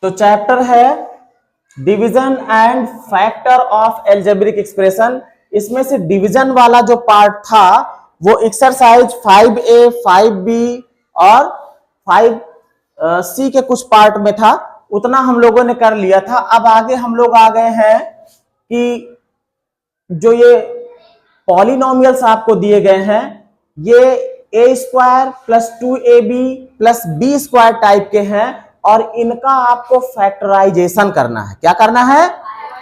तो चैप्टर है division and factor of algebraic expression. इसमें से डिवीजन वाला जो पार्ट था वो एक्सरसाइज 5A, 5B और 5C के कुछ पार्ट में था, उतना हम लोगों ने कर लिया था। अब आगे हम लोग आ गए हैं कि जो ये पॉलिनोमियल्स आपको दिए गए हैं ये a square plus 2ab plus b square type के हैं और इनका आपको फैक्टराइजेशन करना है। क्या करना है?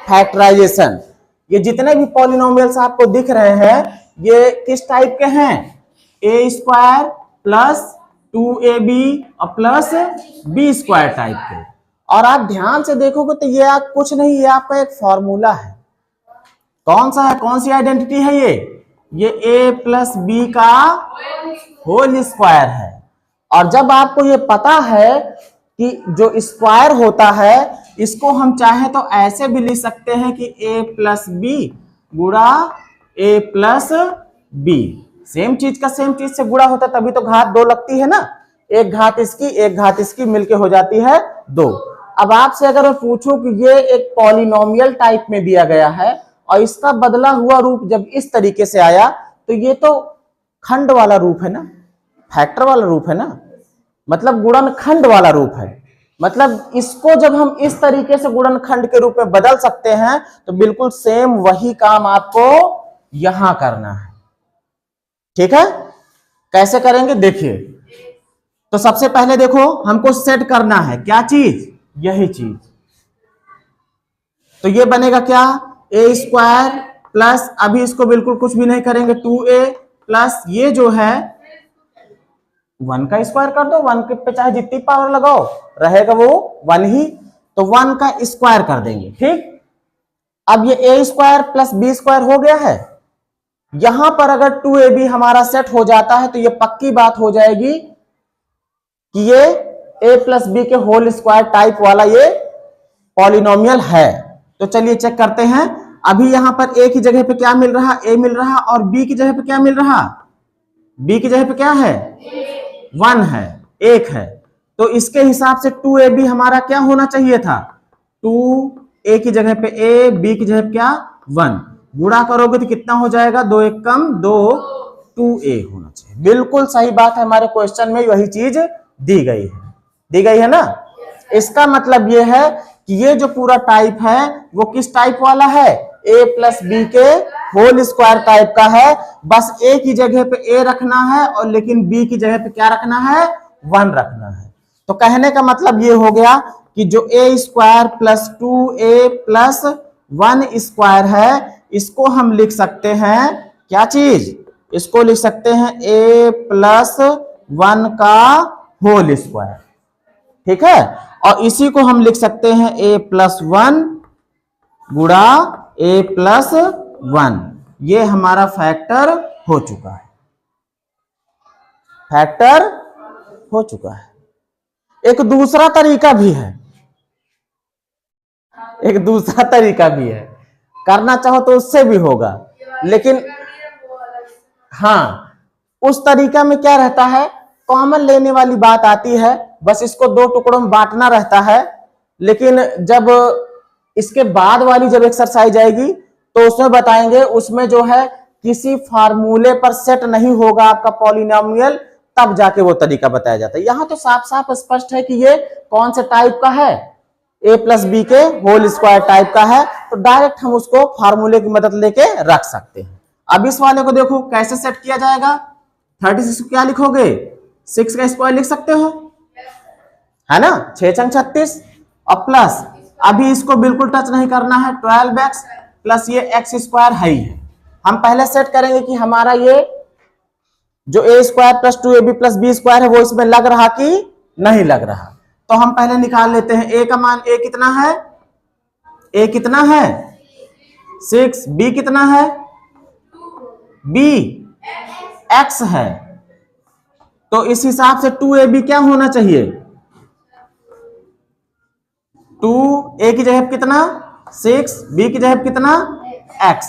फैक्टराइजेशन। ये जितने भी पॉलिनोमियल्स आपको दिख रहे हैं ये किस टाइप के हैं? a स्क्वायर प्लस 2ab और प्लस b स्क्वायर टाइप के। और आप ध्यान से देखोगे तो ये कुछ नहीं, ये आपका एक फॉर्मूला है। कौन सा है? कौन सी आइडेंटिटी है ये a प्लस बी का होल स्क्वायर है। और जब आपको ये पता है कि जो स्क्वायर होता है इसको हम चाहे तो ऐसे भी लिख सकते हैं कि a प्लस बी गुणा a प्लस बी। सेम चीज का सेम चीज से गुणा होता है तभी तो घात 2 लगती है ना। एक घात इसकी मिलके हो जाती है 2। अब आपसे अगर मैं पूछूं कि ये एक पॉलिनोमियल टाइप में दिया गया है और इसका बदला हुआ रूप जब इस तरीके से आया तो ये तो खंड वाला रूप है ना, फैक्टर वाला रूप है ना, मतलब गुणनखंड वाला रूप है। मतलब इसको जब हम इस तरीके से गुणनखंड के रूप में बदल सकते हैं तो बिल्कुल सेम वही काम आपको यहां करना है। ठीक है, कैसे करेंगे देखिए। तो सबसे पहले देखो हमको सेट करना है क्या चीज? यही चीज। तो ये बनेगा क्या? a स्क्वायर प्लस, अभी इसको बिल्कुल कुछ भी नहीं करेंगे, 2a प्लस ये जो है 1 का स्क्वायर कर दो, 1 पे चाहे जितनी पावर लगाओ रहेगा वो 1 ही, तो 1 का स्क्वायर कर देंगे। ठीक, अब ये a square plus b square हो गया है। यहां पर अगर 2ab हमारा सेट हो जाता है तो ये पक्की बात हो जाएगी कि ये a प्लस बी के होल स्क्वायर टाइप वाला ये पॉलिनोमियल है। तो चलिए चेक करते हैं। अभी यहां पर a की जगह पे क्या मिल रहा? a मिल रहा। और b की जगह पे क्या मिल रहा? b की जगह पे क्या है? 1 है, 1 है। तो इसके हिसाब से 2ab हमारा क्या होना चाहिए था? 2a की जगह पे a, b की जगह पे क्या? 1। गुणा करोगे तो कितना हो जाएगा? 2 1 कम 2, 2a होना चाहिए। बिल्कुल सही बात है, हमारे क्वेश्चन में वही चीज दी गई है ना। इसका मतलब ये है कि ये जो पूरा टाइप है वो किस टाइप वाला है? a प्लस बी के होल स्क्वायर टाइप का है। बस a की जगह पे a रखना है और लेकिन b की जगह पे क्या रखना है? 1 रखना है। तो कहने का मतलब ये हो गया कि जो a square plus 2a plus 1 square है इसको हम लिख सकते हैं क्या चीज? इसको लिख सकते हैं a प्लस 1 का होल स्क्वायर। ठीक है, और इसी को हम लिख सकते हैं a प्लस 1 गुणा a प्लस 1। ये हमारा फैक्टर हो चुका है, फैक्टर हो चुका है। एक दूसरा तरीका भी है, एक दूसरा तरीका भी है, करना चाहो तो उससे भी होगा। लेकिन हाँ, उस तरीका में क्या रहता है? कॉमन लेने वाली बात आती है, बस इसको 2 टुकड़ों में बांटना रहता है। लेकिन जब इसके बाद वाली जब एक्सरसाइज आएगी तो उसमें बताएंगे, उसमें जो है किसी फार्मूले पर सेट नहीं होगा आपका पॉलिनोमियल, तब जाके वो तरीका बताया जाता है। यहां तो साफ साफ स्पष्ट है कि ये कौन से टाइप का है? a प्लस बी के होल स्क्वायर टाइप का है। तो डायरेक्ट हम उसको फार्मूले की मदद लेके रख सकते हैं। अब इस वाले को देखो कैसे सेट किया जाएगा। 36 को क्या लिखोगे? 6 का स्क्वायर लिख सकते हो, है ना, 6 छंग 36 और प्लस, अभी इसको बिल्कुल टच नहीं करना है, 12x प्लस ये x स्क्वायर है ही है। हम पहले सेट करेंगे कि हमारा ये जो a square plus 2ab plus b square है वो इसमें लग रहा कि नहीं लग रहा। तो हम पहले निकाल लेते हैं a का मान। a कितना है? a कितना है? 6। b कितना है? b x है। तो इस हिसाब से 2ab क्या होना चाहिए? 2a की जगह कितना? 6, b की जगह कितना? x।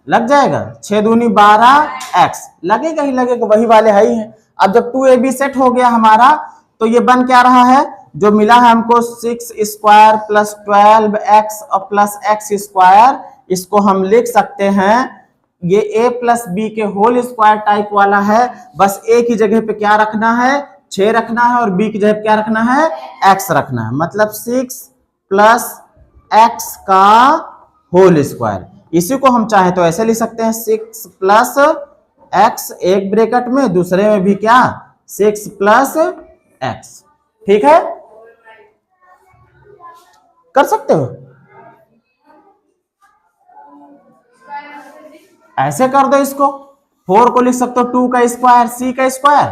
लग जाएगा, 6 दूनी 12x लगेगा ही लगेगा, वही वाले है ही है। अब जब 2ab सेट हो गया हमारा तो ये बन क्या रहा है? जो मिला है हमको 6 स्क्वायर प्लस 12x और प्लस एक्स स्क्वायर, इसको हम लिख सकते हैं ये a प्लस बी के होल स्क्वायर टाइप वाला है। बस a की जगह पे क्या रखना है, 6 रखना है, और b की जगह पे क्या रखना है, x रखना है। मतलब 6 प्लस x का होल स्क्वायर। इसी को हम चाहे तो ऐसे लिख सकते हैं 6 प्लस x, एक ब्रैकेट में, दूसरे में भी क्या 6 प्लस x। ठीक है, कर सकते हो, ऐसे कर दो इसको। 4 को लिख सकते हो 2 का स्क्वायर, c का स्क्वायर,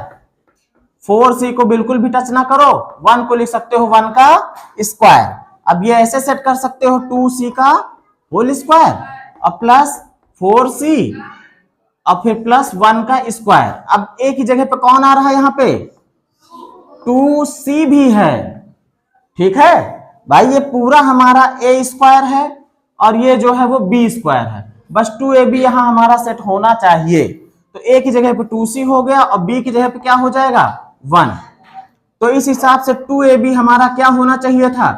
4c को बिल्कुल भी टच ना करो। 1 को लिख सकते हो 1 का स्क्वायर। अब ये ऐसे सेट कर सकते हो 2c का होल स्क्वायर और प्लस 4c और फिर प्लस 1 का स्क्वायर। अब a की जगह पे कौन आ रहा है, यहाँ पे 2c भी है। ठीक है भाई, ये पूरा हमारा a स्क्वायर है और ये जो है वो b स्क्वायर है। बस 2ab यहां हमारा सेट होना चाहिए। तो a की जगह पे 2c हो गया और b की जगह पे क्या हो जाएगा 1। तो इस हिसाब से 2ab हमारा क्या होना चाहिए था,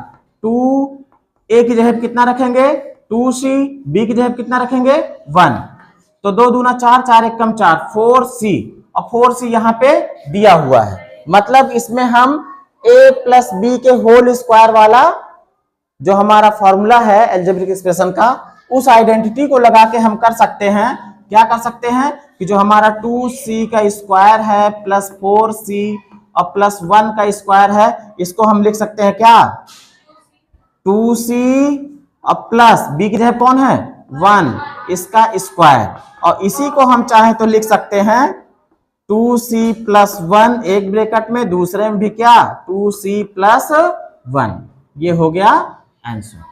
2a की जगह पे कितना रखेंगे 2c, b की जगह पे कितना रखेंगे 1। तो 2 दूना 4, 4 एक कम 4, 4c, और 4c यहाँ पे दिया हुआ है। मतलब इसमें हम a प्लस बी के होल स्क्वायर वाला जो हमारा फॉर्मूला है एल्जेब्रिक एक्सप्रेशन का, उस आइडेंटिटी को लगा के हम कर सकते हैं, क्या कर सकते हैं कि जो हमारा 2c का स्क्वायर है प्लस 4c और प्लस 1 का स्क्वायर है, इसको हम लिख सकते हैं क्या 2c और प्लस b की जगह कौन है 1, इसका स्क्वायर। और इसी को हम चाहें तो लिख सकते हैं 2c प्लस 1, एक ब्रैकेट में, दूसरे में भी क्या 2c प्लस 1। ये हो गया आंसर।